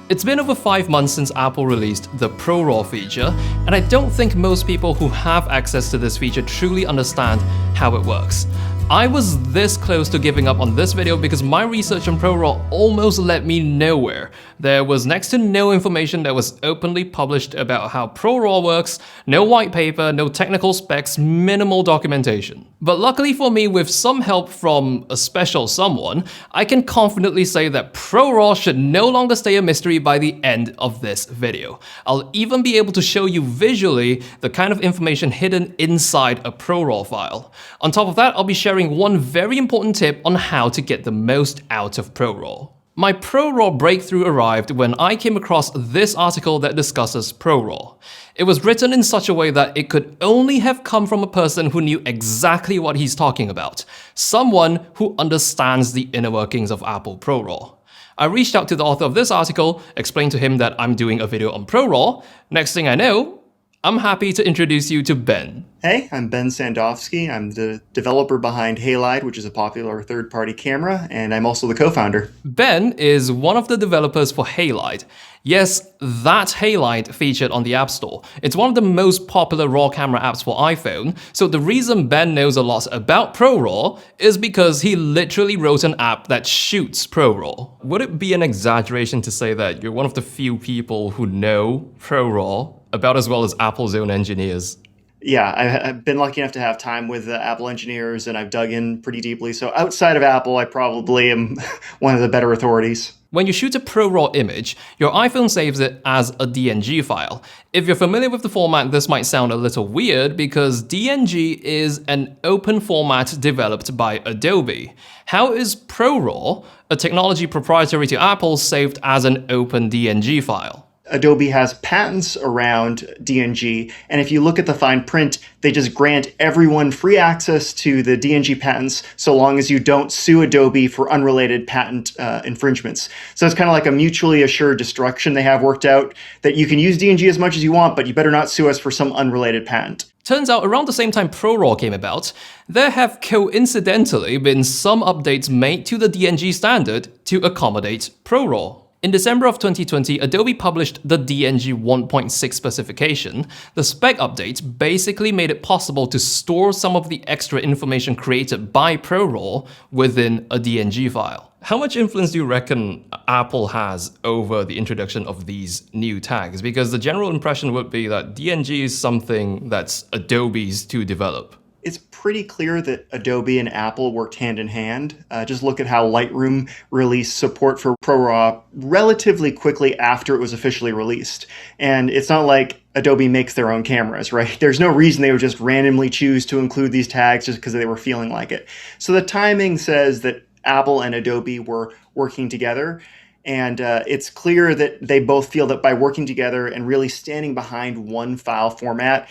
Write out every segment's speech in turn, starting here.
It's been over 5 months since Apple released the ProRAW feature, and I don't think most people who have access to this feature truly understand how it works. I was this close to giving up on this video because my research on ProRAW almost led me nowhere. There was next to no information that was openly published about how ProRAW works, no white paper, no technical specs, minimal documentation. But luckily for me, with some help from a special someone, I can confidently say that ProRAW should no longer stay a mystery by the end of this video. I'll even be able to show you visually the kind of information hidden inside a ProRAW file. On top of that, I'll be sharing one very important tip on how to get the most out of ProRAW. My ProRAW breakthrough arrived when I came across this article that discusses ProRAW. It was written in such a way that it could only have come from a person who knew exactly what he's talking about, someone who understands the inner workings of Apple ProRAW. I reached out to the author of this article, explained to him that I'm doing a video on ProRAW. Next thing I know, I'm happy to introduce you to Ben. Hey, I'm Ben Sandofsky. I'm the developer behind Halide, which is a popular third-party camera, and I'm also the co-founder. Ben is one of the developers for Halide. Yes, that Halide featured on the App Store. It's one of the most popular RAW camera apps for iPhone, so the reason Ben knows a lot about ProRAW is because he literally wrote an app that shoots ProRAW. Would it be an exaggeration to say that you're one of the few people who know ProRAW about as well as Apple's own engineers? Yeah, I've been lucky enough to have time with Apple engineers, and I've dug in pretty deeply. So outside of Apple, I probably am one of the better authorities. When you shoot a ProRAW image, your iPhone saves it as a DNG file. If you're familiar with the format, this might sound a little weird because DNG is an open format developed by Adobe. How is ProRAW, a technology proprietary to Apple, saved as an open DNG file? Adobe has patents around DNG, and if you look at the fine print, they just grant everyone free access to the DNG patents so long as you don't sue Adobe for unrelated patent infringements. So it's kind of like a mutually assured destruction they have worked out, that you can use DNG as much as you want, but you better not sue us for some unrelated patent. Turns out around the same time ProRAW came about, there have coincidentally been some updates made to the DNG standard to accommodate ProRAW. In December of 2020, Adobe published the DNG 1.6 specification. The spec update basically made it possible to store some of the extra information created by ProRAW within a DNG file. How much influence do you reckon Apple has over the introduction of these new tags? Because the general impression would be that DNG is something that's Adobe's to develop. It's pretty clear that Adobe and Apple worked hand in hand. Just look at how Lightroom released support for ProRAW relatively quickly after it was officially released. And it's not like Adobe makes their own cameras, right? There's no reason they would just randomly choose to include these tags just because they were feeling like it. So the timing says that Apple and Adobe were working together. And it's clear that they both feel that by working together and really standing behind one file format,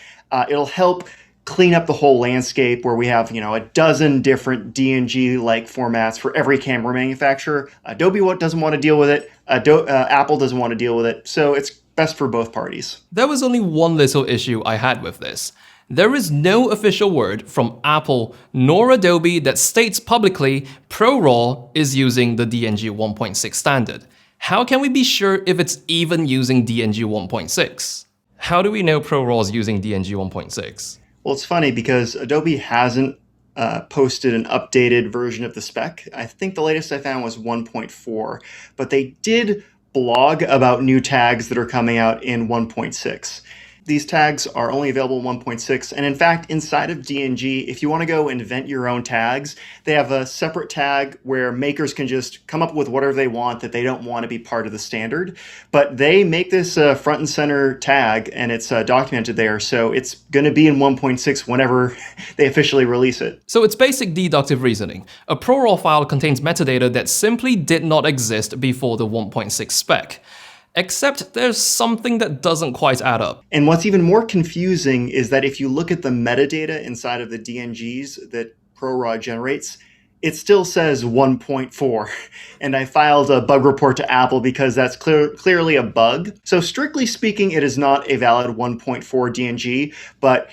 it'll help clean up the whole landscape where we have, a dozen different DNG-like formats for every camera manufacturer. Adobe doesn't want to deal with it. Apple doesn't want to deal with it. So it's best for both parties. There was only one little issue I had with this. There is no official word from Apple nor Adobe that states publicly ProRAW is using the DNG 1.6 standard. How can we be sure if it's even using DNG 1.6? How do we know ProRAW is using DNG 1.6? Well, it's funny because Adobe hasn't posted an updated version of the spec. I think the latest I found was 1.4, but they did blog about new tags that are coming out in 1.6. These tags are only available in 1.6, and in fact, inside of DNG, if you want to go invent your own tags, they have a separate tag where makers can just come up with whatever they want that they don't want to be part of the standard. But they make this front and center tag, and it's documented there, so it's going to be in 1.6 whenever they officially release it. So it's basic deductive reasoning. A ProRAW file contains metadata that simply did not exist before the 1.6 spec. Except there's something that doesn't quite add up. And what's even more confusing is that if you look at the metadata inside of the DNGs that ProRAW generates, it still says 1.4. And I filed a bug report to Apple because that's clearly a bug. So strictly speaking, it is not a valid 1.4 DNG, but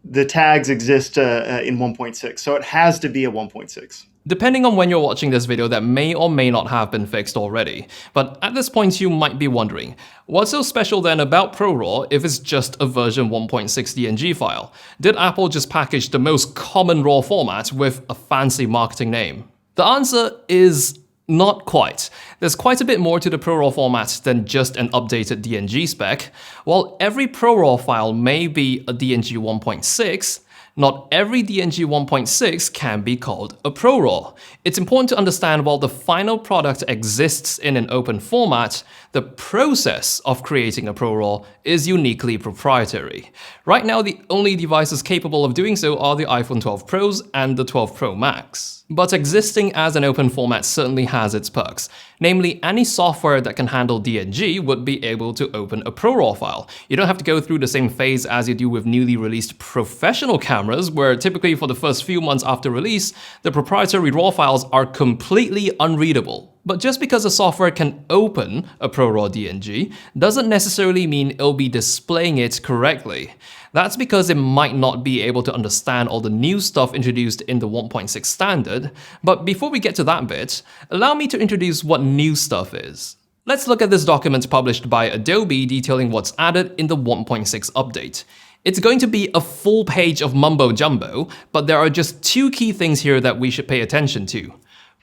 the tags exist in 1.6. So it has to be a 1.6. Depending on when you're watching this video, that may or may not have been fixed already. But at this point, you might be wondering, what's so special then about ProRAW if it's just a version 1.6 DNG file? Did Apple just package the most common RAW format with a fancy marketing name? The answer is not quite. There's quite a bit more to the ProRAW format than just an updated DNG spec. While every ProRAW file may be a DNG 1.6, not every DNG 1.6 can be called a ProRAW. It's important to understand while the final product exists in an open format, the process of creating a ProRAW is uniquely proprietary. Right now, the only devices capable of doing so are the iPhone 12 Pros and the 12 Pro Max. But existing as an open format certainly has its perks. Namely, any software that can handle DNG would be able to open a ProRAW file. You don't have to go through the same phase as you do with newly released professional cameras, where typically for the first few months after release, the proprietary RAW files are completely unreadable. But just because a software can open a ProRAW DNG doesn't necessarily mean it'll be displaying it correctly. That's because it might not be able to understand all the new stuff introduced in the 1.6 standard. But before we get to that bit, allow me to introduce what new stuff is. Let's look at this document published by Adobe detailing what's added in the 1.6 update. It's going to be a full page of mumbo jumbo, but there are just two key things here that we should pay attention to: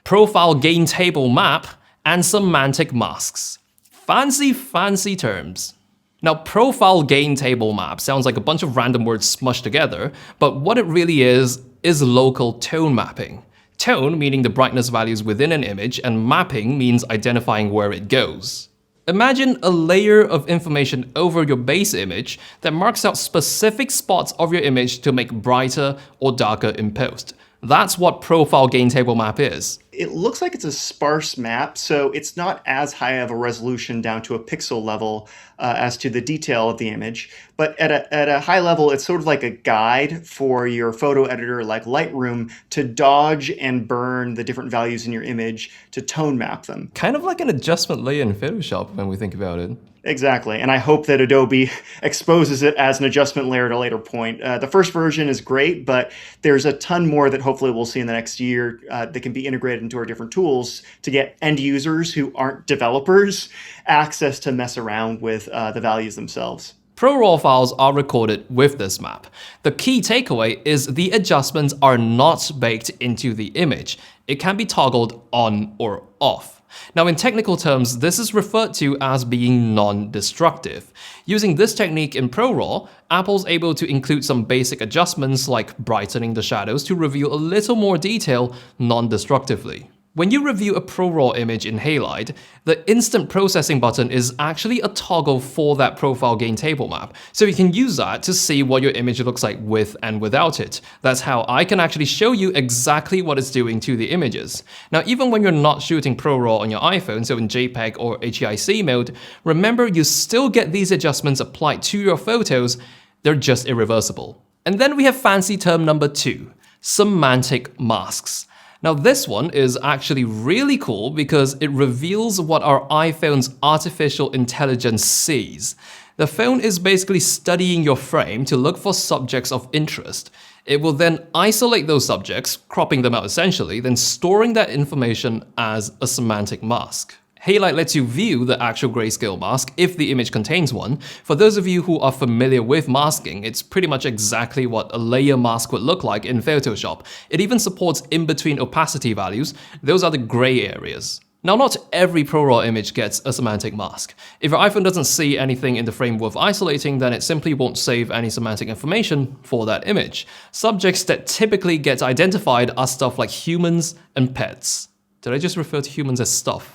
profile gain table map and semantic masks. Fancy terms. Now, profile gain table map sounds like a bunch of random words smushed together, but what it really is local tone mapping. Tone meaning the brightness values within an image, and mapping means identifying where it goes. Imagine a layer of information over your base image that marks out specific spots of your image to make brighter or darker in post. That's what profile gain table map is. It looks like it's a sparse map, so it's not as high of a resolution down to a pixel level as to the detail of the image. But at a high level, it's sort of like a guide for your photo editor like Lightroom to dodge and burn the different values in your image to tone map them. Kind of like an adjustment layer in Photoshop when we think about it. Exactly, and I hope that Adobe exposes it as an adjustment layer at a later point. The first version is great, but there's a ton more that hopefully we'll see in the next year that can be integrated into our different tools to get end users who aren't developers access to mess around with the values themselves. ProRAW files are recorded with this map. The key takeaway is the adjustments are not baked into the image. It can be toggled on or off. Now, in technical terms, this is referred to as being non-destructive. Using this technique in ProRAW, Apple's able to include some basic adjustments like brightening the shadows to reveal a little more detail non-destructively. When you review a ProRAW image in Halide, the instant processing button is actually a toggle for that profile gain table map, so you can use that to see what your image looks like with and without it. That's how I can actually show you exactly what it's doing to the images. Now, even when you're not shooting ProRAW on your iPhone, so in JPEG or HEIC mode, remember you still get these adjustments applied to your photos, they're just irreversible. And then we have fancy term number 2, semantic masks. Now, this one is actually really cool because it reveals what our iPhone's artificial intelligence sees. The phone is basically studying your frame to look for subjects of interest. It will then isolate those subjects, cropping them out essentially, then storing that information as a semantic mask. Halide lets you view the actual grayscale mask if the image contains one. For those of you who are familiar with masking, it's pretty much exactly what a layer mask would look like in Photoshop. It even supports in-between opacity values. Those are the gray areas. Now, not every ProRAW image gets a semantic mask. If your iPhone doesn't see anything in the frame worth isolating, then it simply won't save any semantic information for that image. Subjects that typically get identified are stuff like humans and pets. Did I just refer to humans as stuff?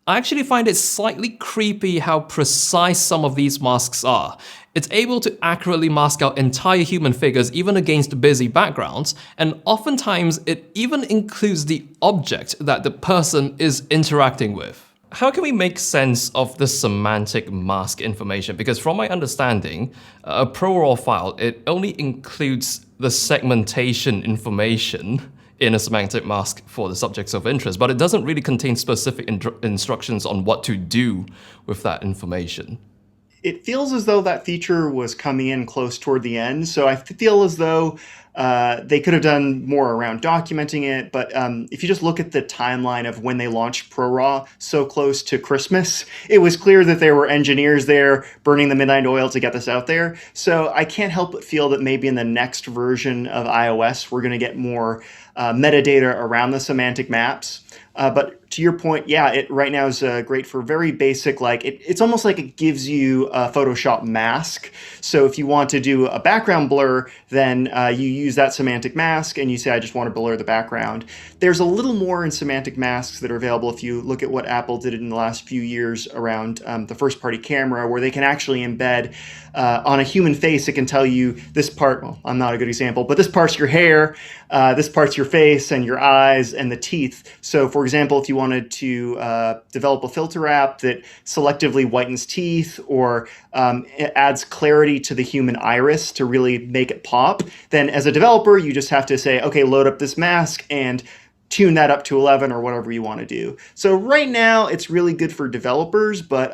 I actually find it slightly creepy how precise some of these masks are. It's able to accurately mask out entire human figures even against busy backgrounds, and oftentimes it even includes the object that the person is interacting with. How can we make sense of the semantic mask information? Because from my understanding, a ProRAW file, it only includes the segmentation information in a semantic mask for the subjects of interest, but it doesn't really contain specific instructions on what to do with that information. It feels as though that feature was coming in close toward the end. So I feel as though they could have done more around documenting it. But if you just look at the timeline of when they launched ProRAW so close to Christmas, it was clear that there were engineers there burning the midnight oil to get this out there. So I can't help but feel that maybe in the next version of iOS, we're going to get more metadata around the semantic maps. But to your point, yeah, it right now is great for very basic, like it's almost like it gives you a Photoshop mask. So if you want to do a background blur, then you use that semantic mask and you say, I just want to blur the background. There's a little more in semantic masks that are available if you look at what Apple did in the last few years around the first party camera, where they can actually embed on a human face, it can tell you this part, well, I'm not a good example, but this part's your hair, this part's your face and your eyes and the teeth. So for example, if you wanted to develop a filter app that selectively whitens teeth or it adds clarity to the human iris to really make it pop, then as a developer, you just have to say, okay, load up this mask and tune that up to 11 or whatever you want to do. So right now, it's really good for developers, but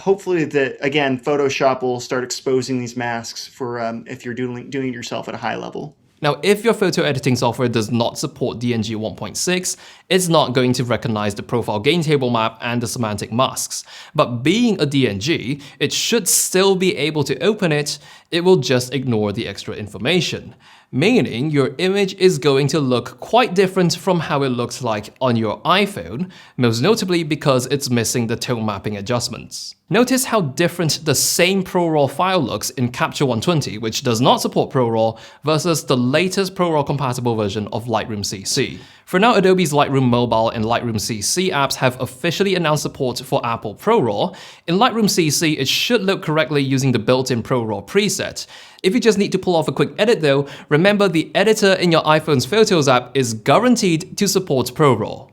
hopefully that, again, Photoshop will start exposing these masks for if you're doing it yourself at a high level. Now, if your photo editing software does not support DNG 1.6, it's not going to recognize the profile gain table map and the semantic masks. But being a DNG, it should still be able to open it, it will just ignore the extra information. Meaning your image is going to look quite different from how it looks like on your iPhone, most notably because it's missing the tone mapping adjustments. Notice how different the same ProRAW file looks in Capture 120, which does not support ProRAW, versus the latest ProRAW compatible version of Lightroom CC. For now, Adobe's Lightroom Mobile and Lightroom CC apps have officially announced support for Apple ProRAW. In Lightroom CC, it should load correctly using the built-in ProRAW preset. If you just need to pull off a quick edit though, remember the editor in your iPhone's Photos app is guaranteed to support ProRAW.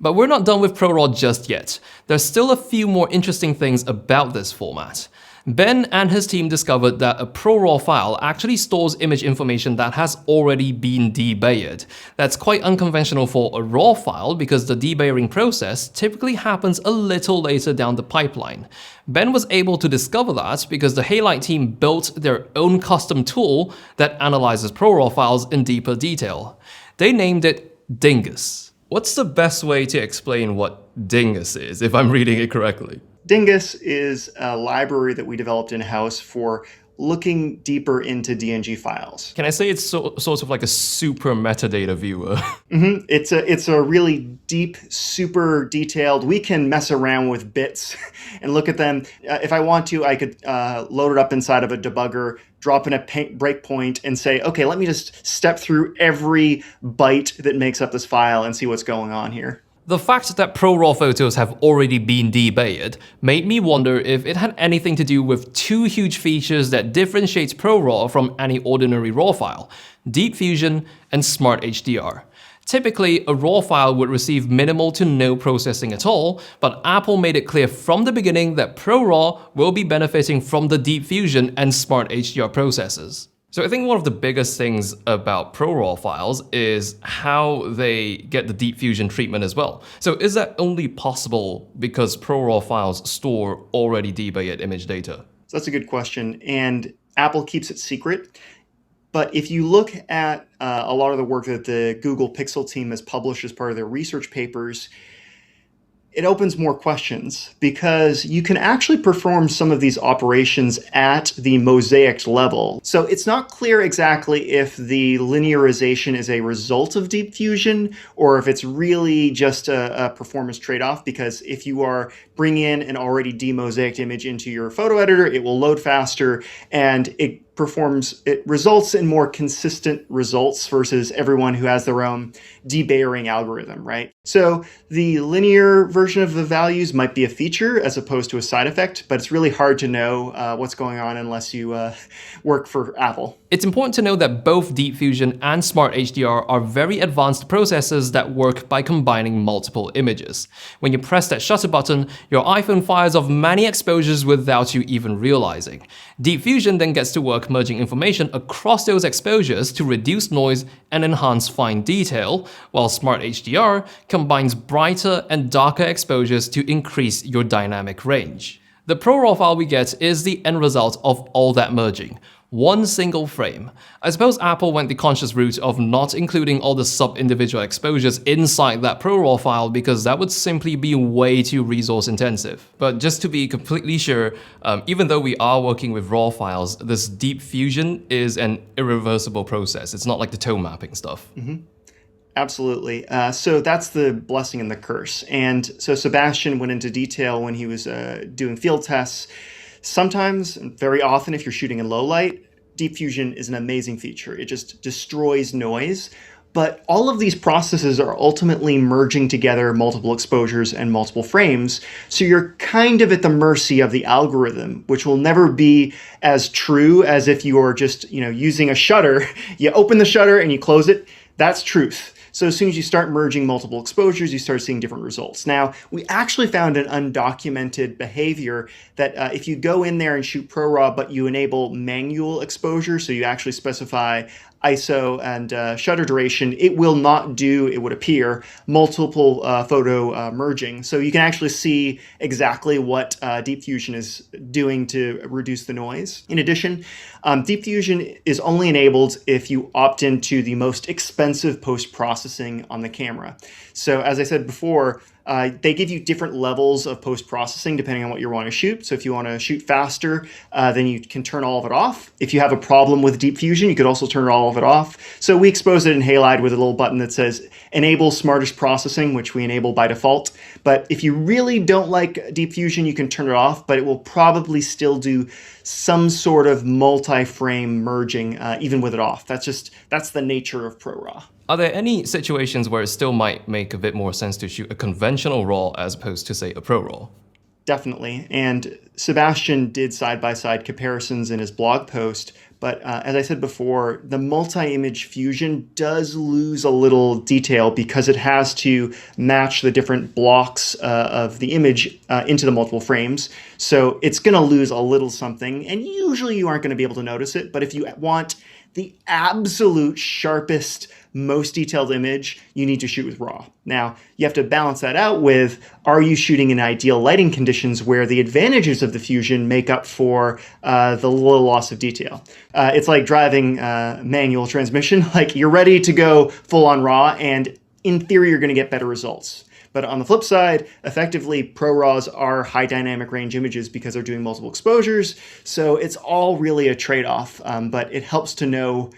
But we're not done with ProRAW just yet. There's still a few more interesting things about this format. Ben and his team discovered that a ProRAW file actually stores image information that has already been debayed. That's quite unconventional for a RAW file because the debayering process typically happens a little later down the pipeline. Ben was able to discover that because the Halide team built their own custom tool that analyzes ProRAW files in deeper detail. They named it Dingus. What's the best way to explain what Dingus is, if I'm reading it correctly? Dingus is a library that we developed in-house for looking deeper into DNG files. Can I say it's sort of like a super metadata viewer? Mm-hmm. It's a really deep, super detailed. We can mess around with bits and look at them. If I want to, I could load it up inside of a debugger, drop in a breakpoint and say, okay, let me just step through every byte that makes up this file and see what's going on here. The fact that ProRAW photos have already been debayed made me wonder if it had anything to do with two huge features that differentiates ProRAW from any ordinary RAW file: Deep Fusion and Smart HDR. Typically, a RAW file would receive minimal to no processing at all, but Apple made it clear from the beginning that ProRAW will be benefiting from the Deep Fusion and Smart HDR processors. So I think one of the biggest things about ProRAW files is how they get the Deep Fusion treatment as well. So is that only possible because ProRAW files store already debayed image data? So that's a good question, and Apple keeps it secret. But if you look at a lot of the work that the Google Pixel team has published as part of their research papers, it opens more questions because you can actually perform some of these operations at the mosaic level. So it's not clear exactly if the linearization is a result of Deep Fusion or if it's really just a performance trade-off, because if you are bringing in an already demosaiced image into your photo editor, it will load faster and it results in more consistent results versus everyone who has their own debayering algorithm, right? So the linear version of the values might be a feature as opposed to a side effect, but it's really hard to know what's going on unless you work for Apple. It's important to know that both Deep Fusion and Smart HDR are very advanced processors that work by combining multiple images. When you press that shutter button, your iPhone fires off many exposures without you even realizing. Deep Fusion then gets to work merging information across those exposures to reduce noise and enhance fine detail, while Smart HDR combines brighter and darker exposures to increase your dynamic range. The ProRAW file we get is the end result of all that merging. One single frame. I suppose Apple went the conscious route of not including all the sub-individual exposures inside that ProRAW file because that would simply be way too resource intensive. But just to be completely sure, even though we are working with RAW files, this deep fusion is an irreversible process. It's not like the tone mapping stuff. Absolutely. So that's the blessing and the curse. And so Sebastian went into detail when he was doing field tests. Sometimes, very often, if you're shooting in low light, deep fusion is an amazing feature. It just destroys noise. But all of these processes are ultimately merging together multiple exposures and multiple frames. So you're kind of at the mercy of the algorithm, which will never be as true as if you're just, using a shutter. You open the shutter and you close it. That's truth. So as soon as you start merging multiple exposures, you start seeing different results. Now, we actually found an undocumented behavior that if you go in there and shoot ProRAW, but you enable manual exposure, so you actually specify ISO and shutter duration, it will not do, it would appear, multiple photo merging. So you can actually see exactly what Deep Fusion is doing to reduce the noise. In addition, Deep Fusion is only enabled if you opt into the most expensive post-processing on the camera. So as I said before, they give you different levels of post-processing depending on what you want to shoot. So if you want to shoot faster, then you can turn all of it off. If you have a problem with Deep Fusion, you could also turn all of it off. So we expose it in Halide with a little button that says Enable Smartest Processing, which we enable by default. But if you really don't like Deep Fusion, you can turn it off, but it will probably still do some sort of multi-frame merging even with it off. That's the nature of ProRAW. Are there any situations where it still might make a bit more sense to shoot a conventional RAW as opposed to, say, a ProRAW? Definitely. And Sebastian did side-by-side comparisons in his blog post. But as I said before, the multi-image fusion does lose a little detail because it has to match the different blocks of the image into the multiple frames. So it's going to lose a little something. And usually you aren't going to be able to notice it. But if you want the absolute sharpest, most detailed image, you need to shoot with RAW. Now, you have to balance that out with, are you shooting in ideal lighting conditions where the advantages of the fusion make up for the little loss of detail? It's like driving manual transmission. Like, you're ready to go full on RAW, and in theory, you're going to get better results. But on the flip side, effectively, ProRAWs are high dynamic range images because they're doing multiple exposures. So it's all really a trade-off, but it helps to know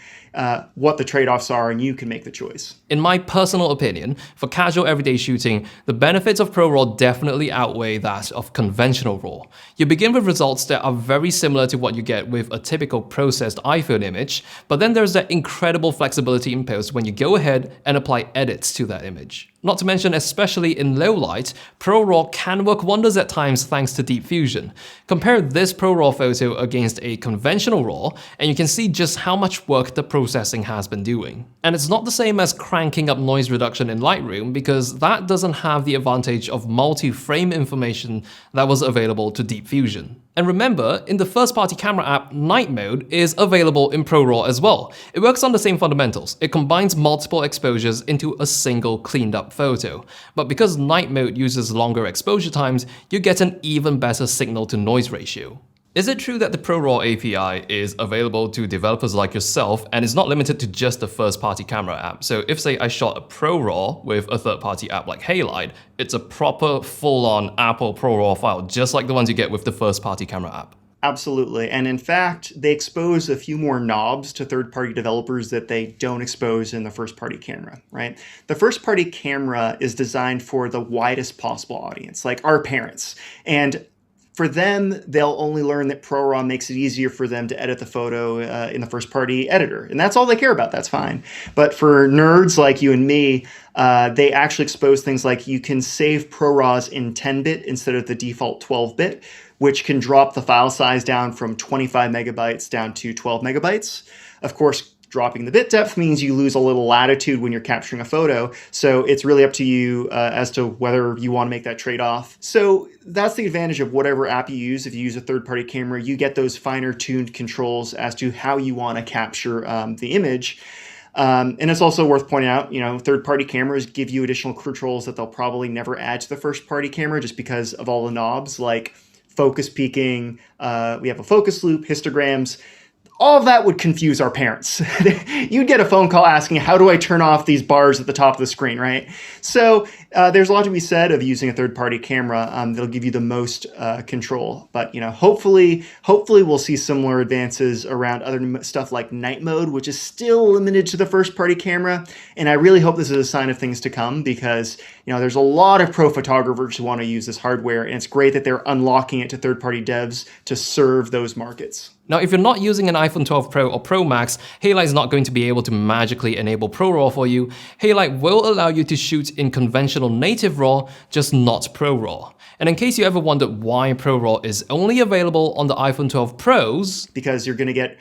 what the trade-offs are, and you can make the choice. In my personal opinion, for casual everyday shooting, the benefits of ProRAW definitely outweigh that of conventional RAW. You begin with results that are very similar to what you get with a typical processed iPhone image, but then there's that incredible flexibility in post when you go ahead and apply edits to that image. Not to mention, especially in low light, ProRAW can work wonders at times thanks to Deep Fusion. Compare this ProRAW photo against a conventional RAW, and you can see just how much work the processing has been doing. And it's not the same as cranking up noise reduction in Lightroom, because that doesn't have the advantage of multi-frame information that was available to Deep Fusion. And remember, in the first-party camera app, Night Mode is available in ProRAW as well. It works on the same fundamentals. It combines multiple exposures into a single cleaned-up photo. But because Night Mode uses longer exposure times, you get an even better signal-to-noise ratio. Is it true that the ProRAW API is available to developers like yourself and is not limited to just the first-party camera app? So if, say, I shot a ProRAW with a third-party app like Halide, it's a proper full-on Apple ProRAW file, just like the ones you get with the first-party camera app? Absolutely. And in fact, they expose a few more knobs to third-party developers that they don't expose in the first-party camera, right? The first-party camera is designed for the widest possible audience, like our parents. And for them, they'll only learn that ProRAW makes it easier for them to edit the photo in the first-party editor. And that's all they care about. That's fine. But for nerds like you and me, they actually expose things like you can save ProRAWs in 10-bit instead of the default 12-bit, which can drop the file size down from 25 megabytes down to 12 megabytes. Of course, dropping the bit depth means you lose a little latitude when you're capturing a photo. So it's really up to you as to whether you want to make that trade-off. So that's the advantage of whatever app you use. If you use a third-party camera, you get those finer tuned controls as to how you want to capture the image. And it's also worth pointing out, third-party cameras give you additional controls that they'll probably never add to the first-party camera just because of all the knobs, like focus peaking, we have a focus loop, histograms. All of that would confuse our parents. You'd get a phone call asking, how do I turn off these bars at the top of the screen, right? So there's a lot to be said of using a third-party camera that'll give you the most control. But hopefully we'll see similar advances around other stuff like night mode, which is still limited to the first-party camera. And I really hope this is a sign of things to come because there's a lot of pro photographers who want to use this hardware, and it's great that they're unlocking it to third-party devs to serve those markets. Now, if you're not using an iPhone 12 Pro or Pro Max, Halide is not going to be able to magically enable ProRAW for you. Halide will allow you to shoot in conventional native RAW, just not ProRAW. And in case you ever wondered why ProRAW is only available on the iPhone 12 Pros, because you're going to get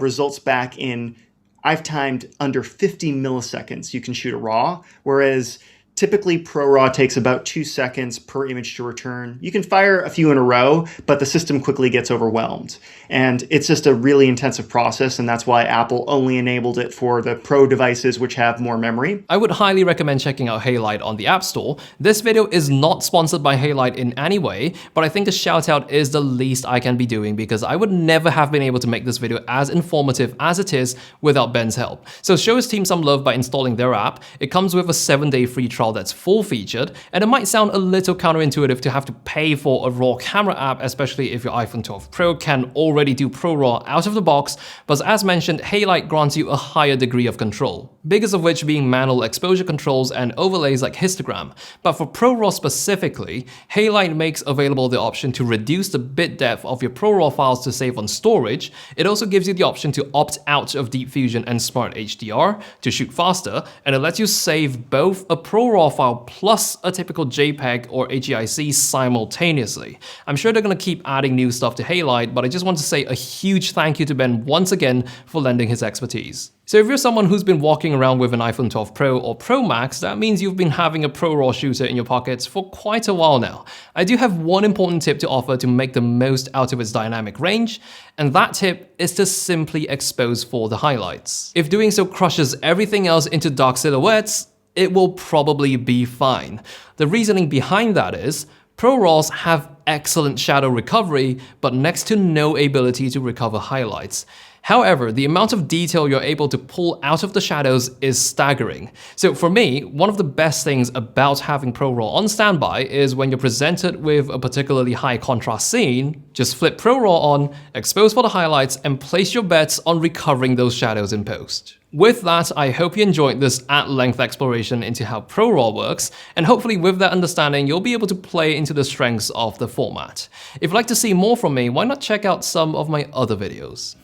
results back in, I've timed under 50 milliseconds you can shoot a RAW, whereas typically, ProRAW takes about 2 seconds per image to return. You can fire a few in a row, but the system quickly gets overwhelmed. And it's just a really intensive process, and that's why Apple only enabled it for the Pro devices, which have more memory. I would highly recommend checking out Halide on the App Store. This video is not sponsored by Halide in any way, but I think a shout out is the least I can be doing because I would never have been able to make this video as informative as it is without Ben's help. So show his team some love by installing their app. It comes with a 7-day free trial that's full-featured, and it might sound a little counterintuitive to have to pay for a RAW camera app, especially if your iPhone 12 Pro can already do ProRAW out of the box, but as mentioned, Halide grants you a higher degree of control, biggest of which being manual exposure controls and overlays like histogram. But for ProRAW specifically, Halide makes available the option to reduce the bit depth of your ProRAW files to save on storage. It also gives you the option to opt out of Deep Fusion and Smart HDR to shoot faster, and it lets you save both a ProRAW file plus a typical JPEG or HEIC simultaneously. I'm sure they're going to keep adding new stuff to Halide, but I just want to say a huge thank you to Ben once again for lending his expertise. So if you're someone who's been walking around with an iPhone 12 Pro or Pro Max, that means you've been having a ProRAW shooter in your pockets for quite a while now. I do have one important tip to offer to make the most out of its dynamic range, and that tip is to simply expose for the highlights. If doing so crushes everything else into dark silhouettes, it will probably be fine. The reasoning behind that is, ProRAWs have excellent shadow recovery, but next to no ability to recover highlights. However, the amount of detail you're able to pull out of the shadows is staggering. So for me, one of the best things about having ProRAW on standby is when you're presented with a particularly high contrast scene, just flip ProRAW on, expose for the highlights, and place your bets on recovering those shadows in post. With that, I hope you enjoyed this at-length exploration into how ProRAW works, and hopefully with that understanding, you'll be able to play into the strengths of the format. If you'd like to see more from me, why not check out some of my other videos?